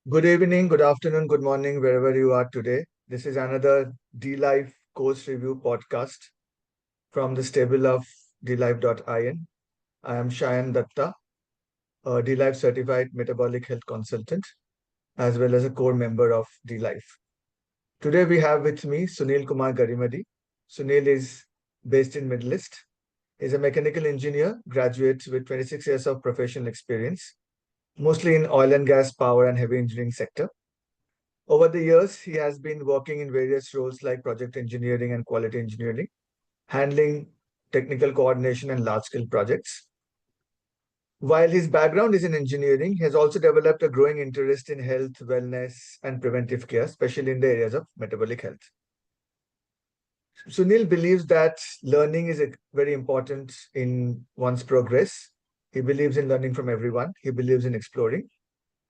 Good evening, good afternoon, good morning, wherever you are today. This is another D-Life course review podcast from the stable of dlife.in. I am Shayan Datta, a D-Life certified metabolic health consultant, as well as a core member of D-Life. Today we have with me Sunil Kumar Garimidi. Sunil is based in Middle East. He's a mechanical engineer, graduate with 26 years of professional experience, mostly in oil and gas, power, and heavy engineering sector. Over the years, he has been working in various roles like project engineering and quality engineering, handling technical coordination and large scale projects. While his background is in engineering, he has also developed a growing interest in health, wellness, and preventive care, especially in the areas of metabolic health. Sunil believes that learning is very important in one's progress. He believes in learning from everyone, he believes in exploring,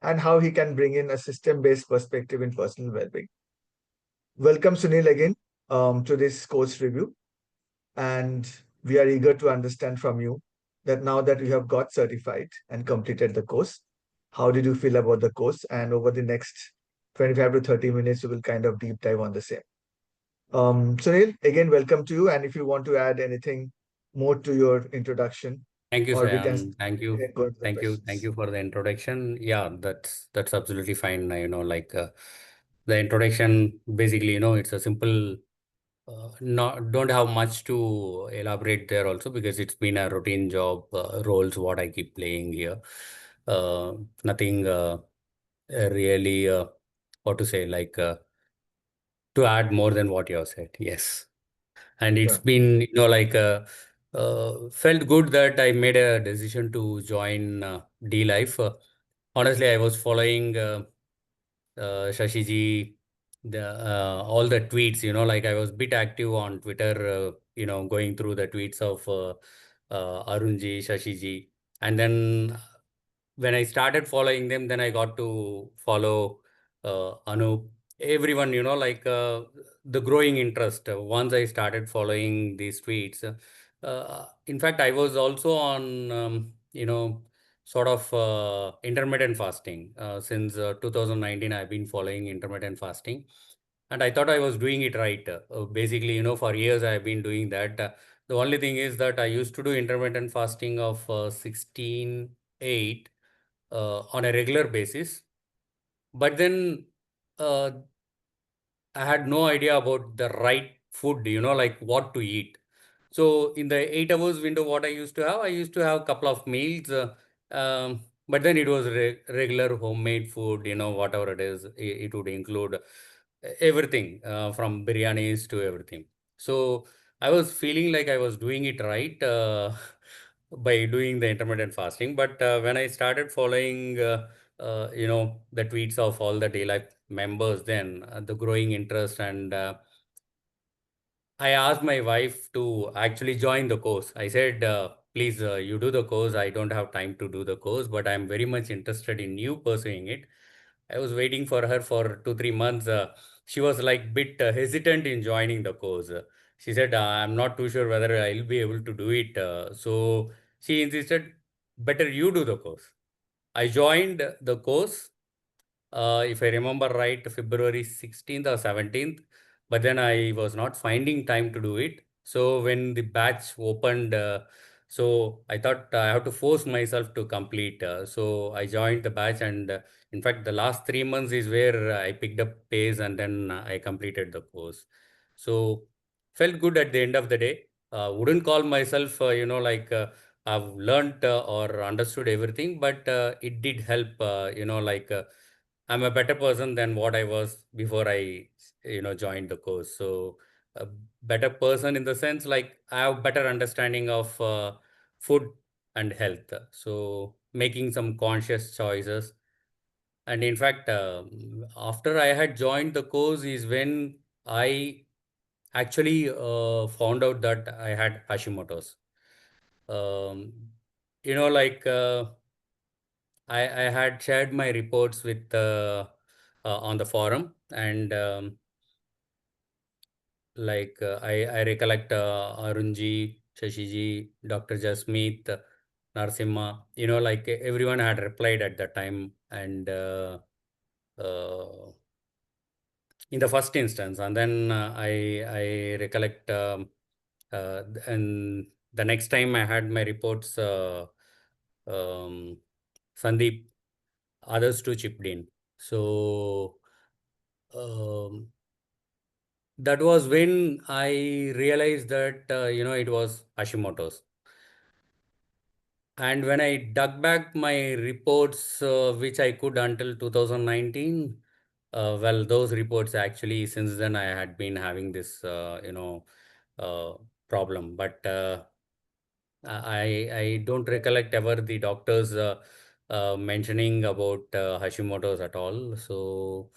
and how he can bring in a system based perspective in personal well being. Welcome, Sunil, again to this course review. And we are eager to understand from you that now that you have got certified and completed the course, how did you feel about the course? And over the next 25 to 30 minutes, we will kind of deep dive on the same. Sunil, again, welcome to you. And if you want to add anything more to your introduction, Thank you, or we can Sayan. Thank you. go to the Thank questions. you for the introduction. Yeah, that's absolutely fine. The introduction basically, it's a simple, not don't have much to elaborate there also because it's been a routine job roles what I keep playing here. Nothing really what to say to add more than what you have said. Yes. And it's Yeah. been felt good that I made a decision to join D Life. Honestly, I was following Shashiji, the all the tweets. I was bit active on Twitter. Going through the tweets of Arunji, Shashiji, and then when I started following them, then I got to follow Anup. Everyone, the growing interest. Once I started following these tweets, in fact, I was also on, sort of intermittent fasting. Since 2019, I've been following intermittent fasting. And I thought I was doing it right. Basically, for years I've been doing that. The only thing is that I used to do intermittent fasting of 16/8 on a regular basis. But then uh, I had no idea about the right food, like what to eat. So in the 8 hours window, what I used to have a couple of meals, but then it was regular homemade food, whatever it is, it would include everything from biryanis to everything. So I was feeling like I was doing it right by doing the intermittent fasting. But when I started following, the tweets of all the daylight members, then the growing interest and I asked my wife to actually join the course. I said, please, you do the course. I don't have time to do the course, but I'm very much interested in you pursuing it. I was waiting for her for 2, 3 months. She was like bit hesitant in joining the course. She said, I'm not too sure whether I'll be able to do it. So she insisted, better you do the course. I joined the course, if I remember right, February 16th or 17th, but then I was not finding time to do it. So when the batch opened, so I thought I have to force myself to complete. So I joined the batch, and in fact, the last 3 months is where I picked up pace and then I completed the course. So felt good at the end of the day. Wouldn't call myself, I've learned or understood everything, but it did help, I'm a better person than what I was before I, joined the course. So a better person in the sense like I have better understanding of food and health. So making some conscious choices. And in fact, after I had joined the course is when I actually found out that I had Hashimoto's. Um, you know, like I had shared my reports with on the forum, and I recollect Arunji, Shashiji, Dr. Jasmeet, Narsimha, everyone had replied at that time, and in the first instance, and then I recollect, and the next time I had my reports, Sandeep, others too chipped in. So that was when I realized that it was Hashimoto's. And when I dug back my reports, which I could until 2019, well, those reports actually, since then I had been having this, uh, problem. But I don't recollect ever the doctors mentioning about Hashimoto's at all. So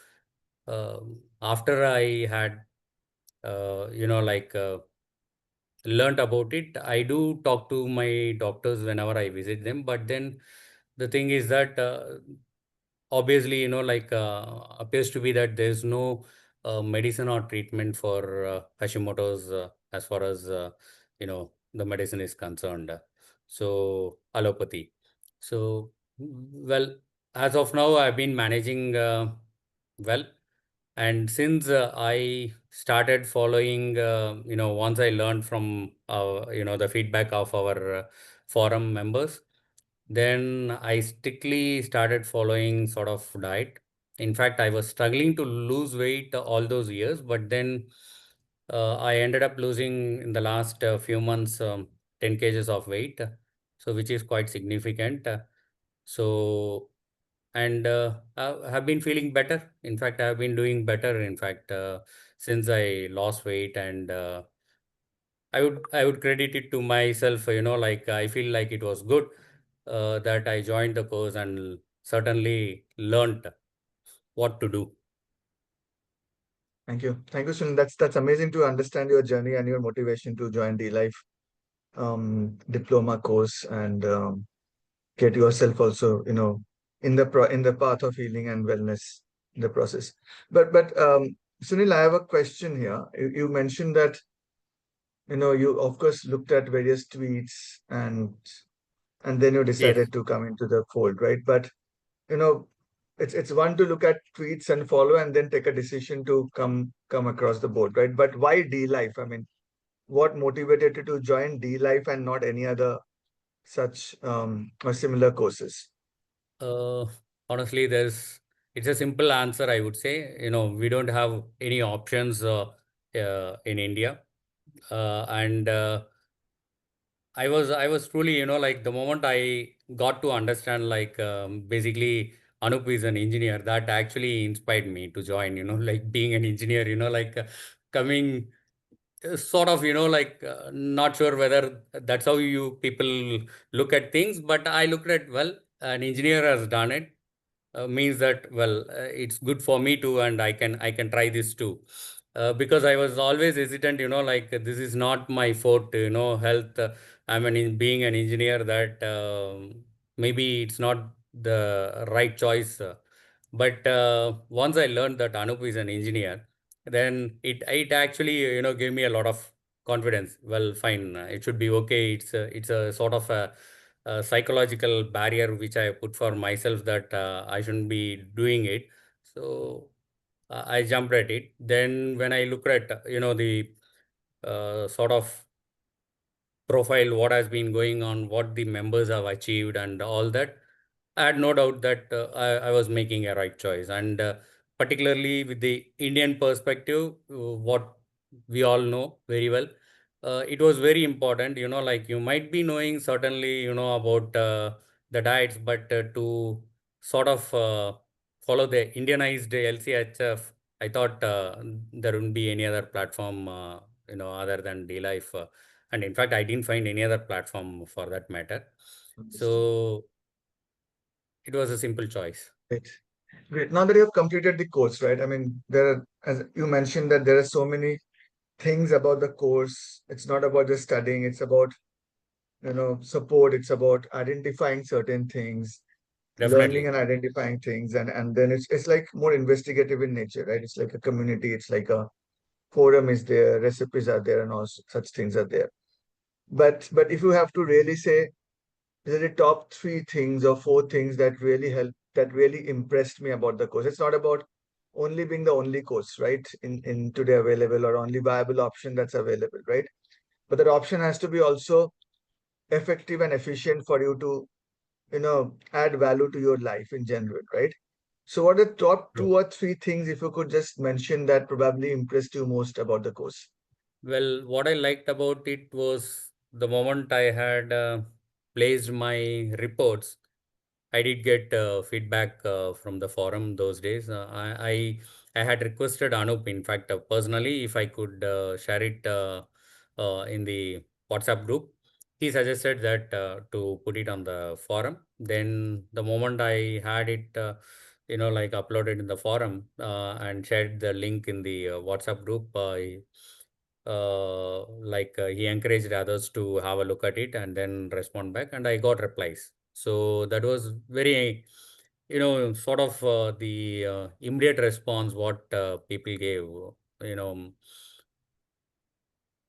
after I had, like learned about it, I do talk to my doctors whenever I visit them. But then the thing is that obviously, like appears to be that there's no medicine or treatment for Hashimoto's as far as the medicine is concerned. So allopathy. So well, as of now, I've been managing well. And since I started following, once I learned from the feedback of our forum members, then I strictly started following sort of diet. In fact, I was struggling to lose weight all those years, but then I ended up losing in the last few months 10 kgs of weight, so which is quite significant. So, and I have been feeling better. In fact, I have been doing better. In fact, since I lost weight, and I would credit it to myself. Like I feel like it was good that I joined the course and certainly learned what to do. Thank you, Sunil. That's amazing to understand your journey and your motivation to join the Life diploma course and get yourself also, in the path of healing and wellness in the process. But Sunil, I have a question here. You mentioned that you of course looked at various tweets and then you Yes. decided to come into the fold, right? But you know, it's one to look at tweets and follow and then take a decision to come across the board, right? But why D Life? I mean, what motivated you to join D Life and not any other such or similar courses? Uh, Honestly, it's a simple answer, I would say. We don't have any options in India. And I was truly, like the moment I got to understand, like basically Anup is an engineer, that actually inspired me to join, like being an engineer, like coming sort of, like not sure whether that's how you people look at things, but I looked at, well, an engineer has done it, means that, well, it's good for me too, and I can try this too. Because I was always hesitant, like this is not my forte, health. Being an engineer, that maybe it's not the right choice. But once I learned that Anup is an engineer, then it actually gave me a lot of confidence. Well, fine, it should be okay. It's a sort of a psychological barrier which I put for myself, that I shouldn't be doing it. So I jumped at it. Then when I look at the sort of profile, what has been going on, what the members have achieved, and all that, I had no doubt that I was making a right choice. And particularly with the Indian perspective, what we all know very well, it was very important. Like you might be knowing certainly, about the diets, but to sort of follow the Indianized LCHF, I thought there wouldn't be any other platform, other than D Life. And in fact, I didn't find any other platform for that matter. Understood. So it was a simple choice. Great. Great. Now that you have completed the course, right? I mean, as you mentioned, that there are so many things about the course. It's not about just studying, it's about, support, it's about identifying certain things, learning Definitely. and identifying things, and then it's like more investigative in nature, right? It's like a community, it's like a forum is there, recipes are there, and all such things are there. But if you have to really say, these are the top three things or four things that really help that really impressed me about the course. It's not about only being the only course, right? In today available or only viable option that's available, right? But that option has to be also effective and efficient for you to, add value to your life in general, right? So what are the top True. two or three things, if you could just mention, that probably impressed you most about the course? Well, what I liked about it was the moment I had placed my reports, I did get feedback from the forum those days. I had requested Anup, in fact, personally, if I could share it in the WhatsApp group. He suggested that to put it on the forum. Then the moment I had it, like uploaded in the forum and shared the link in the WhatsApp group, he encouraged others to have a look at it and then respond back, and I got replies. So that was very, sort of the immediate response what people gave. You know,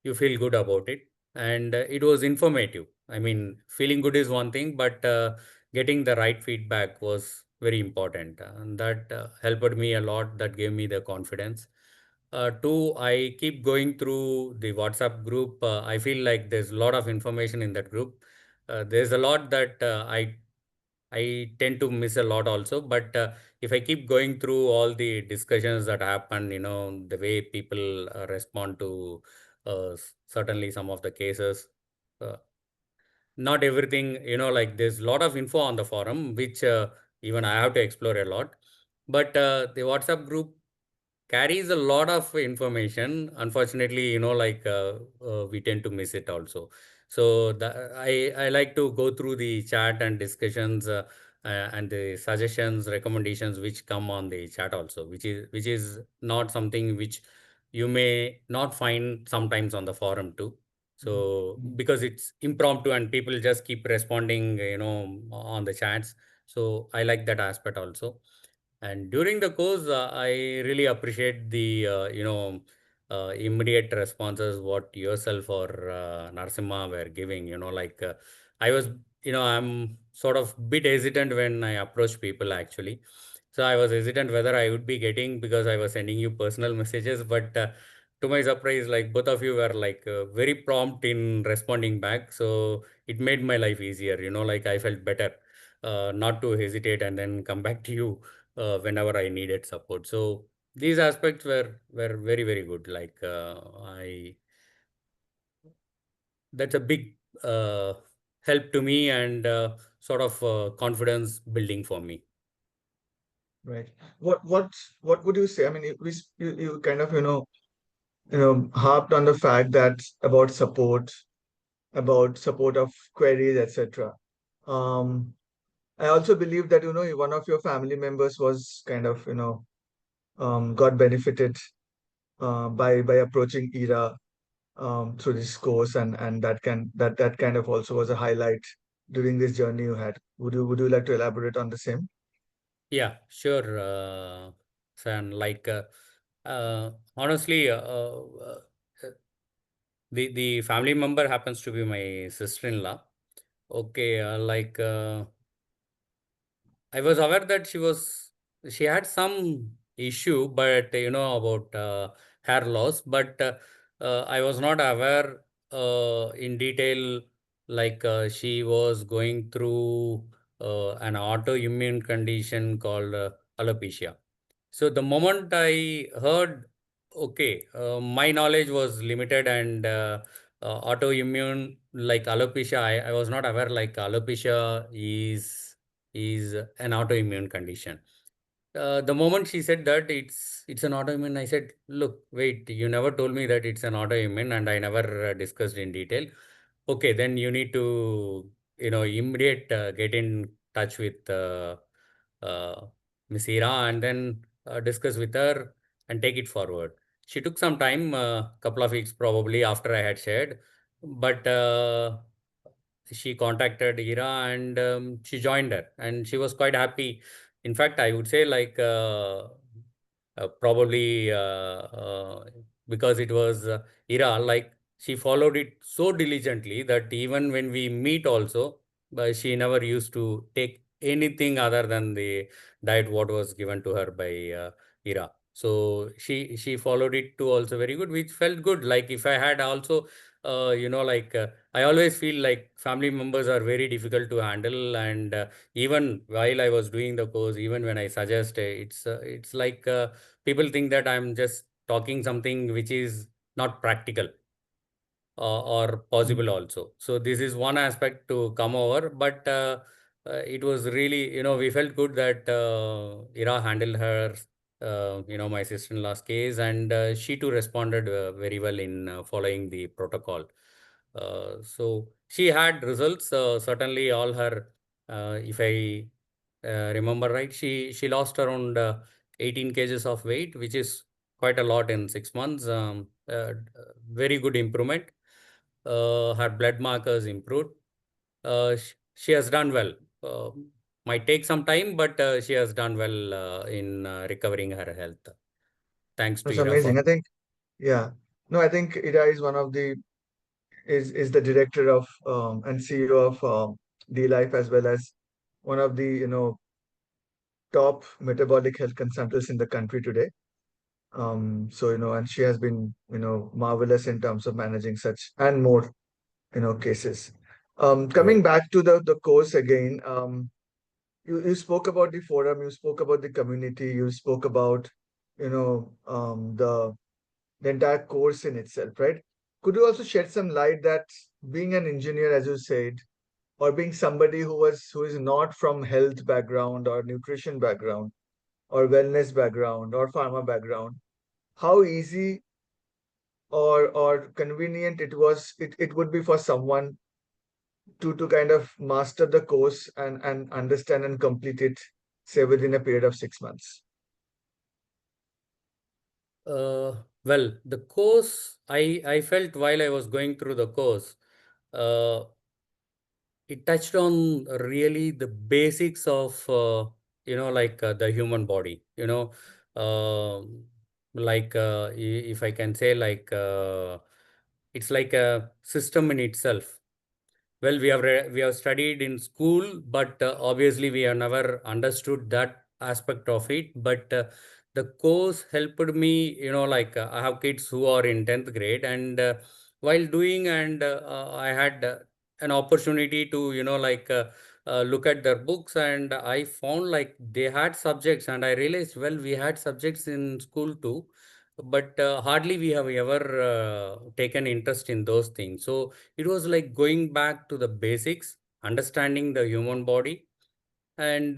you feel good about it, and it was informative. I mean, feeling good is one thing, but getting the right feedback was very important, and that helped me a lot. That gave me the confidence. Two, I keep going through the WhatsApp group. I feel like there's a lot of information in that group. There's a lot that I tend to miss a lot also. But if I keep going through all the discussions that happen, the way people respond to certainly some of the cases, uh, not everything, there's a lot of info on the forum, which even I have to explore a lot. But the WhatsApp group carries a lot of information. Unfortunately, we tend to miss it also. So I like to go through the chat and discussions and the suggestions, recommendations which come on the chat also, which is not something which you may not find sometimes on the forum too. So Mhm. because it's impromptu and people just keep responding, on the chats. So I like that aspect also. And during the course, I really appreciate the immediate responses what yourself or Narasimha were giving. I was, I'm sort of bit hesitant when I approach people actually. So I was hesitant whether I would be getting, because I was sending you personal messages, but to my surprise, like both of you were like very prompt in responding back. So it made my life easier. Like I felt better not to hesitate and then come back to you whenever I needed support. So these aspects were very very good. Like I that's a big help to me, and sort of confidence building for me. Right. What would you say? I mean, you kind of, harped on the fact that about support of queries, etc. Um, I also believe that, one of your family members was kind of, got benefited by approaching ERA through this course, and that kind of also was a highlight during this journey you had. Would you like to elaborate on the same? Yeah, sure, San. Honestly, the family member happens to be my sister-in-law. Okay, I was aware that she had some issue, but about hair loss, but I was not aware in detail. She was going through an autoimmune condition called alopecia. So the moment I heard, okay, my knowledge was limited, and autoimmune like alopecia, I was not aware like alopecia is an autoimmune condition. The moment she said that it's an autoimmune, I said, look, wait, you never told me that it's an autoimmune, and I never discussed in detail. Okay, then you need to immediate get in touch with uh, Miss Ira, and then discuss with her and take it forward. She took some time, couple of weeks probably after I had shared, but she contacted Ira, and she joined her, and she was quite happy. In fact, I would say probably because it was Ira, like she followed it so diligently that even when we meet also, she never used to take anything other than the diet what was given to her by Ira. So she followed it too also very good, which felt good. Like if I had also, I always feel like family members are very difficult to handle, and even while I was doing the course, even when I suggest, it's like people think that I'm just talking something which is not practical or possible Mm. also. So this is one aspect to come over, but it was really, we felt good that Ira handled her, my sister-in-law's case, and she too responded very well in following the protocol. So she had results. Certainly, all her, if I remember right, she lost around 18 kgs of weight, which is quite a lot in 6 months. Very good improvement. Her blood markers improved. She has done well. Uh, might take some time, but she has done well in recovering her health. Thanks to That's Ira for. amazing. I think, yeah. No, I think Ida is one of the is the director of and CEO of D Life, as well as one of the top metabolic health consultants in the country today. So and she has been marvelous in terms of managing such and more cases. Right. Coming back to the course again, you spoke about the forum, you spoke about the community, you spoke about the entire course in itself, right? Could you also shed some light that being an engineer, as you said, or being somebody who is not from health background or nutrition background or wellness background or pharma background, how easy or convenient it would be for someone to kind of master the course and understand and complete it, say within a period of 6 months? Well, the course, I felt while I was going through the course, uh, it touched on really the basics of the human body. Like if I can say, like it's like a system in itself. Well, we have studied in school, but obviously we have never understood that aspect of it. But the course helped me, I have kids who are in 10th grade, and while doing, and I had an opportunity to, look at their books, and I found like they had subjects, and I realized, well, we had subjects in school too, but hardly we have ever taken interest in those things. So it was like going back to the basics, understanding the human body, and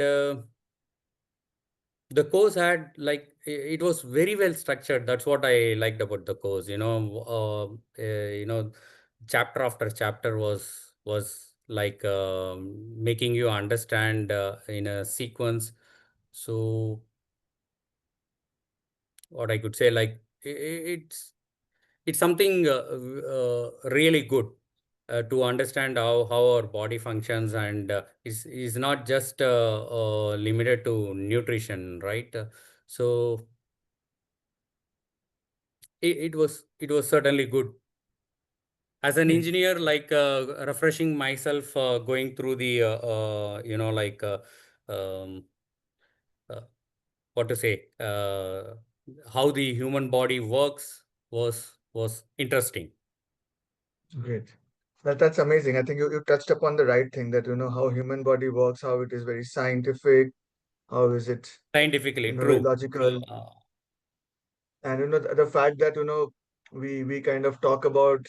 the course had like it was very well structured. That's what I liked about the course. Chapter after chapter was like making you understand in a sequence. So what I could say, like it's something really good to understand how our body functions, and is not just limited to nutrition, right? So it was certainly good as an Great. engineer, like refreshing myself, going through the um, uh, what to say, how the human body works was interesting. Great. That's amazing. I think you touched upon the right thing, that how human body works, how it is very scientific, how is it Scientifically very true. logical. uh, And the fact that we kind of talk about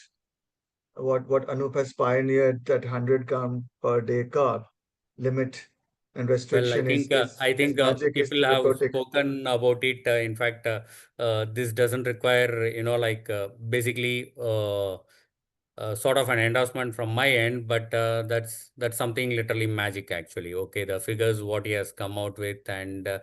what Anup has pioneered, that 100 gram per day carb limit and Well, restriction I is think magic, is people have therapeutic. spoken about it. In fact, this doesn't require, basically sort of an endorsement from my end, but that's something literally magic actually. Okay, the figures what he has come out with, and the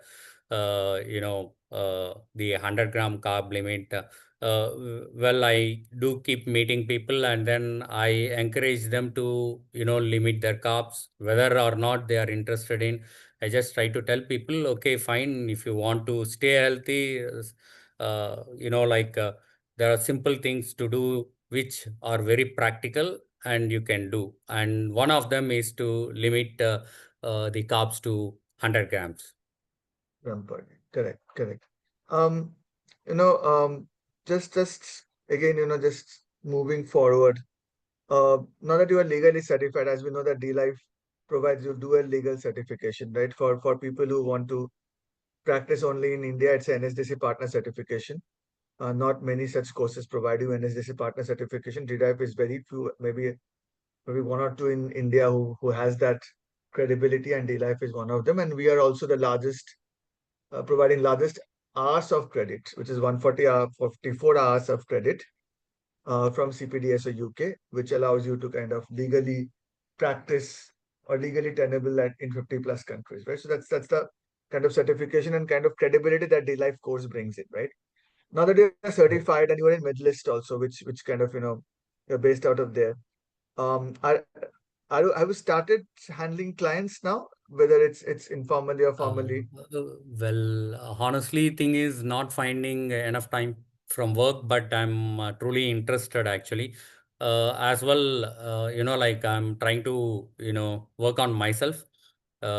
100-gram carb limit. Well, I do keep meeting people, and then I encourage them to limit their carbs, whether or not they are interested in. I just try to tell people, okay, fine, if you want to stay healthy, there are simple things to do which are very practical and you can do. And one of them is to limit the carbs to 100 grams. gram per day. Correct, correct. Um, you know, just again, just moving forward. Now that you are legally certified, as we know that D-Life provides you dual legal certification, right? For people who want to practice only in India, it's NSDC partner certification. Not many such courses provide you NSDC partner certification. D-Life is very few, maybe one or two in India who has that credibility, and D-Life is one of them. And we are also the largest, providing largest hours of credit, which is 44 hours of credit from CPDSO UK, which allows you to kind of legally practice or legally tenable in 50 plus countries, right? So that's the kind of certification and kind of credibility that D-Life course brings in, right? Now that you're certified and you're in Medlist also, which kind of you're based out of there. Have you started handling clients now, whether it's informally or formally? Honestly, thing is not finding enough time from work, but I'm truly interested actually. As well, like I'm trying to, work on myself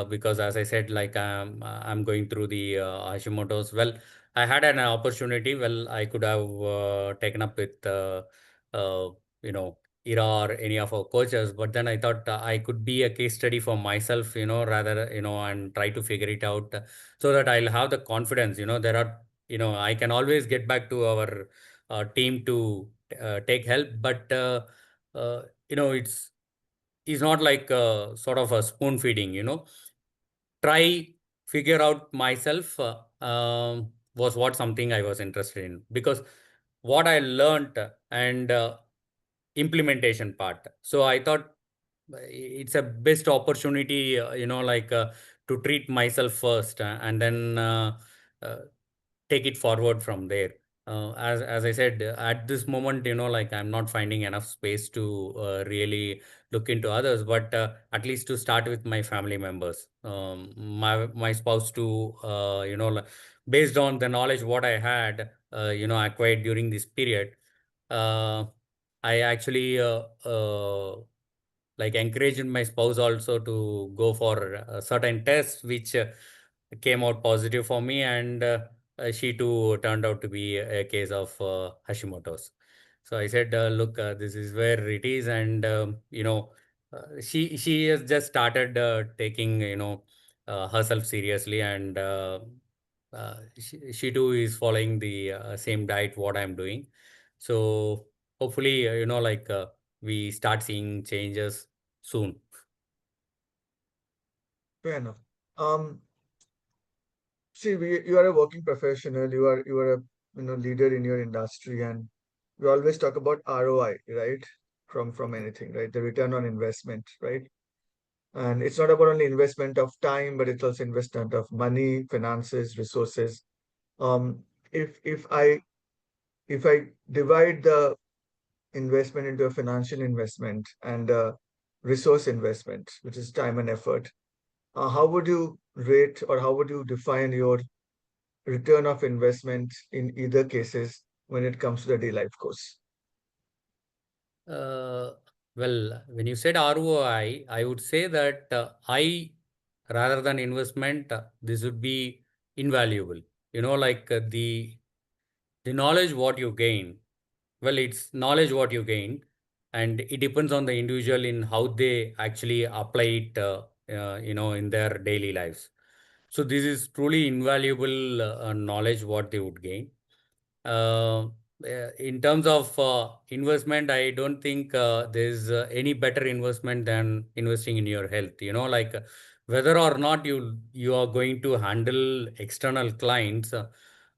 because as I said, like I'm going through the Hashimoto's. Well, I had an opportunity. Well, I could have taken up with, uh, you know, Ira or any of our coaches, but then I thought I could be a case study for myself, rather, and try to figure it out so that I'll have the confidence. There are, I can always get back to our team to take help, but uh, it's not like sort of a spoon feeding. Try figure out myself was what something I was interested in because what I learned and implementation part. So I thought it's a best opportunity, like to treat myself first and then uh, take it forward from there. As I said, at this moment, like I'm not finding enough space to really look into others, but at least to start with my family members, my spouse to, based on the knowledge what I had, acquired during this period. Uh, I actually like encouraged my spouse also to go for certain tests, which came out positive for me, and she too turned out to be a case of Hashimoto's. So I said, look, this is where it is, and she has just started taking herself seriously, and she too is following the same diet what I'm doing. So hopefully, like we start seeing changes soon. Fair enough. Um, See, you are a working professional. You are a leader in your industry, and we always talk about ROI, right? From anything, right? The return on investment, right? And it's not about only investment of time, but it's also investment of money, finances, resources. Um, if I divide the investment into a financial investment and a resource investment, which is time and effort, how would you rate or how would you define your return of investment in either cases when it comes to the D-Life course? Uh, when you said ROI, I would say that rather than investment, this would be invaluable. Like the knowledge what you gain. Well, it's knowledge what you gain, and it depends on the individual in how they actually apply it, in their daily lives. So this is truly invaluable knowledge what they would gain. Uh, in terms of investment, I don't think there's any better investment than investing in your health. Like whether or not you are going to handle external clients,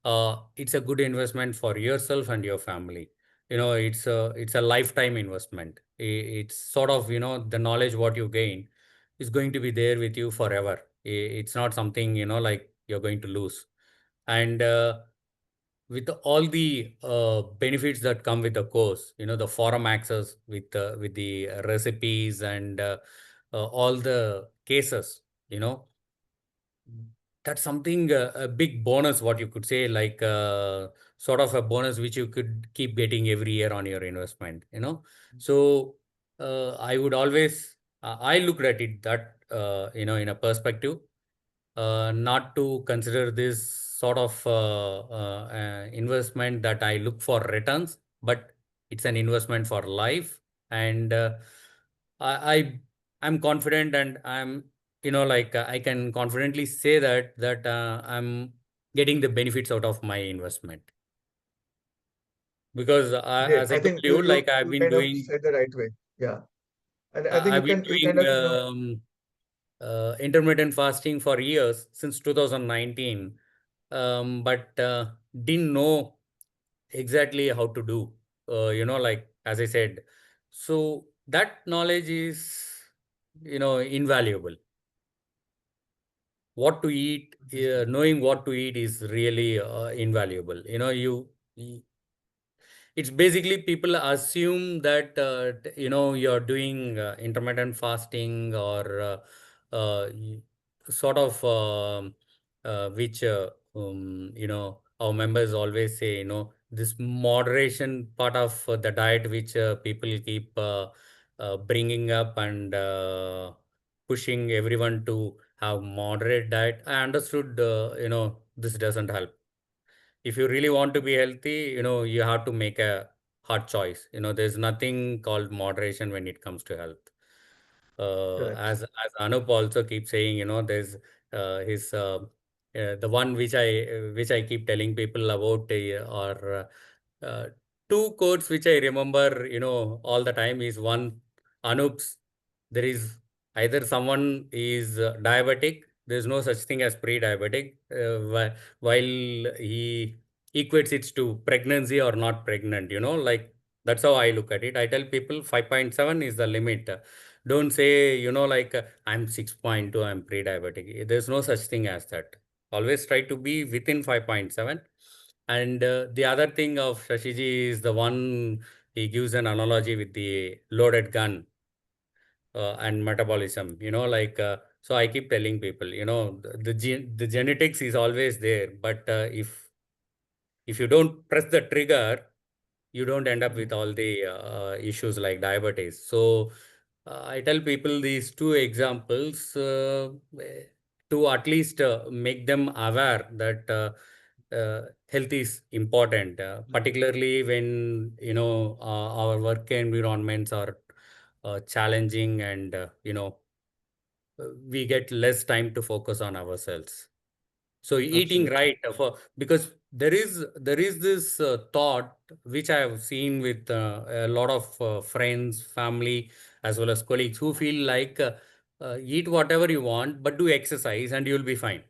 it's a good investment for yourself and your family. It's a lifetime investment. It's sort of the knowledge what you gain is going to be there with you forever. It's not something like you're going to lose. And with all the benefits that come with the course, the forum access with the recipes and all the cases, you know that's something a big bonus what you could say, like sort of a bonus which you could keep getting every year on your investment. So I would always I looked at it that in a perspective, not to consider this sort of investment that I look for returns, but it's an investment for life. And I I'm confident, and I'm I can confidently say that I'm getting the benefits out of my investment, because Great. as I I told think you, like you kind of said the right way. Yeah. And I think I've been you kind doing of, intermittent fasting for years, since 2019, but didn't know exactly how to do, like as I said. So that knowledge is, invaluable. What to eat, Understood. knowing what to eat is really invaluable. It's basically people assume that you're doing intermittent fasting, or sort of which our members always say, this moderation part of the diet, which people keep bringing up, and pushing everyone to have moderate diet. I understood, this doesn't help. If you really want to be healthy, you have to make a hard choice. There's nothing called moderation when it comes to health. Correct. As Anup also keeps saying, there's his the one which I keep telling people about, or two quotes which I remember, all the time, is one, Anup's. There is either someone is diabetic. There's no such thing as pre-diabetic. While he equates it to pregnancy or not pregnant, like that's how I look at it. I tell people 5.7 is the limit. Don't say, I'm 6.2, I'm pre-diabetic. There's no such thing as that. Always try to be within 5.7. And the other thing of Shashiji is the one, he gives an analogy with the loaded gun and metabolism, so I keep telling people, the genetics is always there, but if you don't press the trigger, you don't end up with Mhm. all the issues like diabetes. So I tell people these two examples to at least make them aware that health is important, particularly when our work environments are challenging, and we get less time to focus on ourselves. So eating Absolutely. right, because there is this thought which I have seen with a lot of friends, family, as well as colleagues, who feel like eat whatever you want, but do exercise and you'll be fine.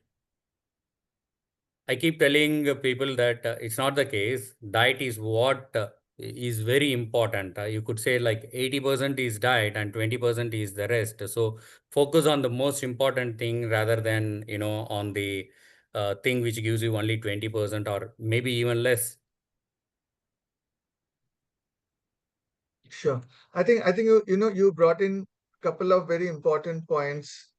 I keep telling people that it's not the case. Diet is what is very important. You could say like 80% is diet and 20% is the rest. So focus on the most important thing, rather than, on the thing which gives you only 20% or maybe even less. Sure. I think you brought in a couple of very important points,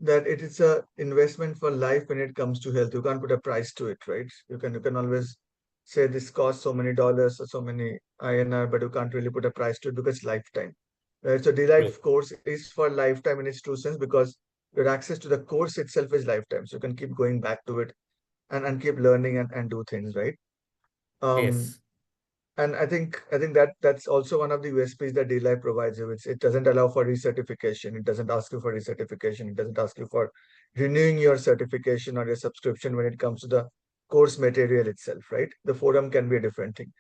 that it is a investment for life when it comes to health. You can't put a price to it, right? You can always say this costs so many dollars or so many INR, but you can't really put a price to it because it's lifetime. Right? So True. D-Life course is for lifetime in its true sense, because your access to the course itself is lifetime. So you can keep going back to it, and keep learning, and do things, right? Um, Yes. and I think that's also one of the USPs that DLive provides you. It doesn't allow for recertification. It doesn't ask you for recertification. It doesn't ask you for renewing your certification or your subscription when it comes to the course material itself, right? The forum can be a different thing.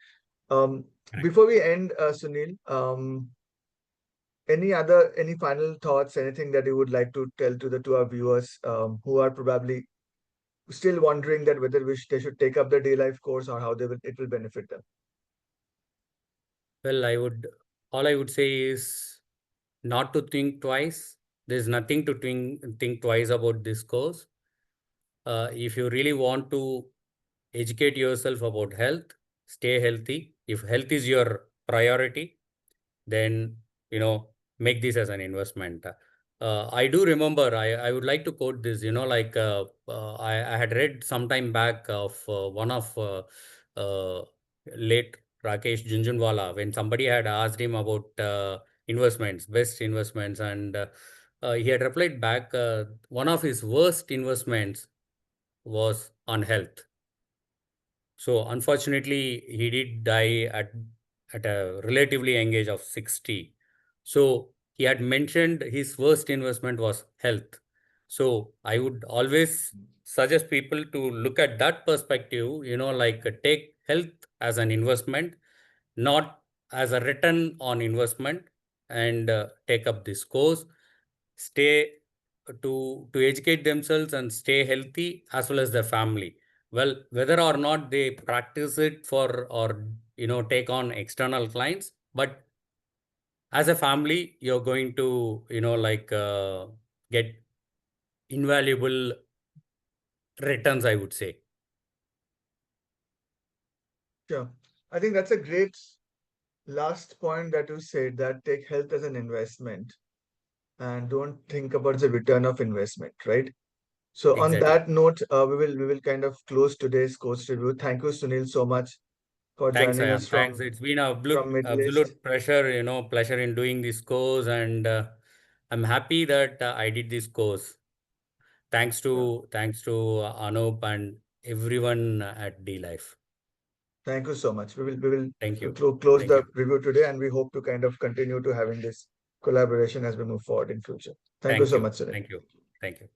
Um, Correct. Before we end, Sunil, any final thoughts, anything that you would like to tell to our viewers, who are probably still wondering that whether they should take up the DLive course, or how it will benefit them? Well, all I would say is not to think twice. There's nothing to think twice about this course. If you really want to educate yourself about health, stay healthy. If health is your priority, then make this as an investment. I do remember, I would like to quote this, I had read some time back of one of uh, late Rakesh Junjunwala, when somebody had asked him about investments, best investments, and he had replied back, one of his worst investments was on health. So unfortunately, he did die at a relatively young age of 60. So he had mentioned his worst investment was health. So I would always suggest people to look at that perspective, like take health as an investment, not as a return on investment, and take up this course, stay to educate themselves and stay healthy as well as their family. Well, whether or not they practice it for or take on external clients, but as a family, you're going to get invaluable returns, I would say. Sure. I think that's a great last point that you said, that take health as an investment and don't think about the return of investment, right? So on Exactly. that note, we will kind of close today's course review. Thank you, Sunil, so much for Thanks, joining Ayan. us Thanks. It's been a from Middle East. absolute pleasure in doing this course, and I'm happy that I did this course. Yeah. Thanks to Anup and everyone at D Life. Thank you so much. We will Thank you. close Thank the you. review today, and we hope to kind of continue to having this collaboration as we move forward in future. Thank you Thank so you. much, Sunil. Thank you. Thank you.